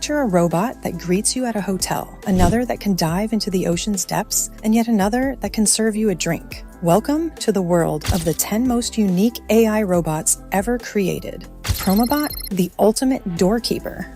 Picture a robot that greets you at a hotel, another that can dive into the ocean's depths, and yet another that can serve you a drink. Welcome to the world of the 10 most unique AI robots ever created. Promobot, the ultimate doorkeeper.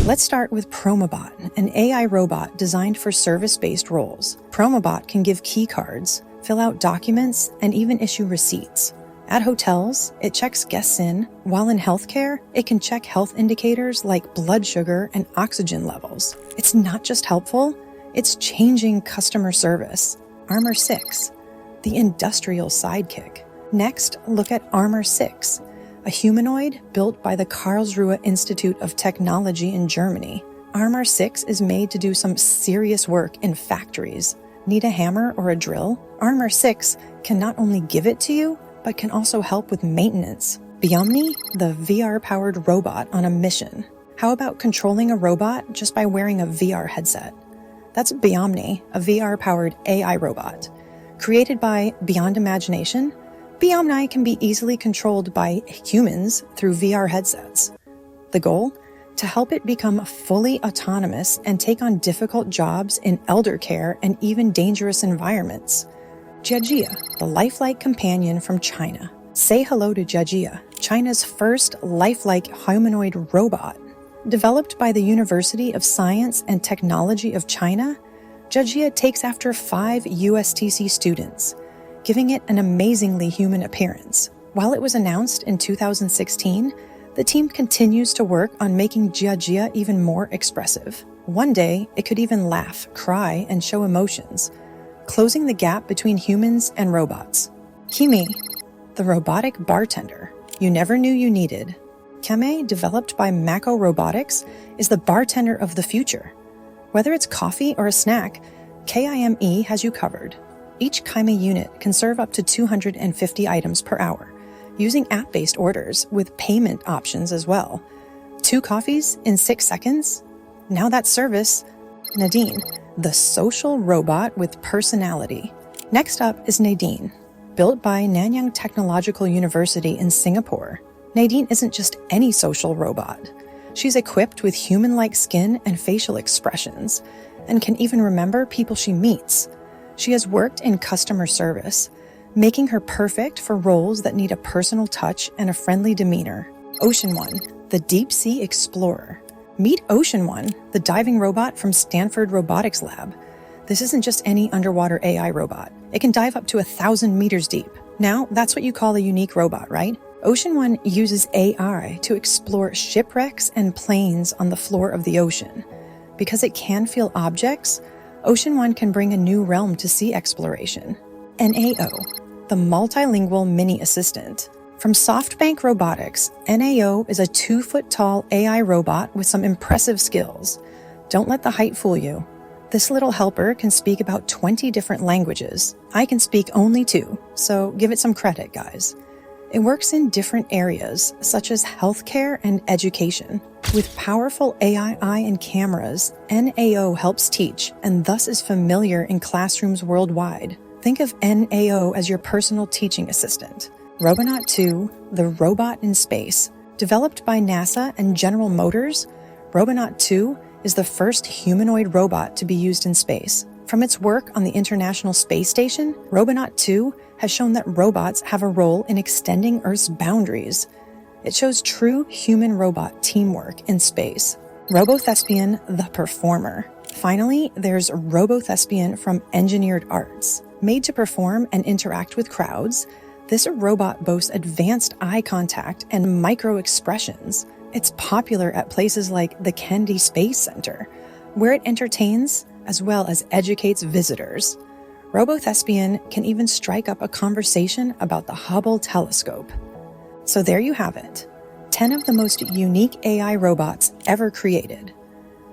Let's start with Promobot, an AI robot designed for service-based roles. Promobot can give key cards, fill out documents, and even issue receipts. At hotels, it checks guests in, while in healthcare, it can check health indicators like blood sugar and oxygen levels. It's not just helpful, it's changing customer service. Armor 6, the industrial sidekick. Next, look at Armor 6, a humanoid built by the Karlsruhe Institute of Technology in Germany. Armor 6 is made to do some serious work in factories. Need a hammer or a drill? Armor 6 can not only give it to you, but can also help with maintenance. Omni, the VR-powered robot on a mission. How about controlling a robot just by wearing a VR headset? That's Omni, a VR-powered AI robot. Created by Beyond Imagination, Omni can be easily controlled by humans through VR headsets. The goal? To help it become fully autonomous and take on difficult jobs in elder care and even dangerous environments. Chega, the lifelike companion from China. Say hello to Chega, China's first lifelike humanoid robot. Developed by the University of Science and Technology of China, Chega takes after 5 USTC students, giving it an amazingly human appearance. While it was announced in 2016, the team continues to work on making Chega even more expressive. One day, it could even laugh, cry, and show emotions, closing the gap between humans and robots. Kamay, the robotic bartender you never knew you needed. Kamay, developed by Mako Robotics, is the bartender of the future. Whether it's coffee or a snack, Kamay has you covered. Each Kamay unit can serve up to 250 items per hour, using app-based orders with payment options as well. 2 coffees in 6 seconds? Now that's service. Nadine, the social robot with personality. Next up is Nadine. Built by Nanyang Technological University in Singapore, Nadine isn't just any social robot. She's equipped with human-like skin and facial expressions, and can even remember people she meets. She has worked in customer service, making her perfect for roles that need a personal touch and a friendly demeanor. Ocean One, the deep-sea explorer. Meet Ocean One, the diving robot from Stanford Robotics Lab. This isn't just any underwater AI robot. It can dive up to 1,000 meters deep. Now, that's what you call a unique robot, right? Ocean One uses AI to explore shipwrecks and planes on the floor of the ocean. Because it can feel objects, Ocean One can bring a new realm to sea exploration. NAO, the multilingual mini assistant. From SoftBank Robotics, NAO is a 2-foot-tall AI robot with some impressive skills. Don't let the height fool you. This little helper can speak about 20 different languages. I can speak only 2, so give it some credit, guys. It works in different areas, such as healthcare and education. With powerful AI and cameras, NAO helps teach and thus is familiar in classrooms worldwide. Think of NAO as your personal teaching assistant. Robonaut 2, the robot in space. Developed by NASA and General Motors, Robonaut 2 is the first humanoid robot to be used in space. From its work on the International Space Station, Robonaut 2 has shown that robots have a role in extending Earth's boundaries. It shows true human-robot teamwork in space. Thespian, the performer. Finally, there's Thespian from Engineered Arts. Made to perform and interact with crowds, this robot boasts advanced eye contact and micro-expressions. It's popular at places like the Kennedy Space Center, where it entertains as well as educates visitors. Thespian can even strike up a conversation about the Hubble telescope. So there you have it, 10 of the most unique AI robots ever created.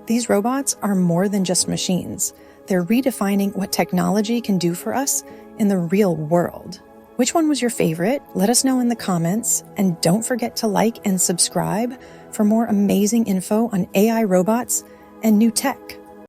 These robots are more than just machines. They're redefining what technology can do for us in the real world. Which one was your favorite? Let us know in the comments, and don't forget to like and subscribe for more amazing info on AI robots and new tech.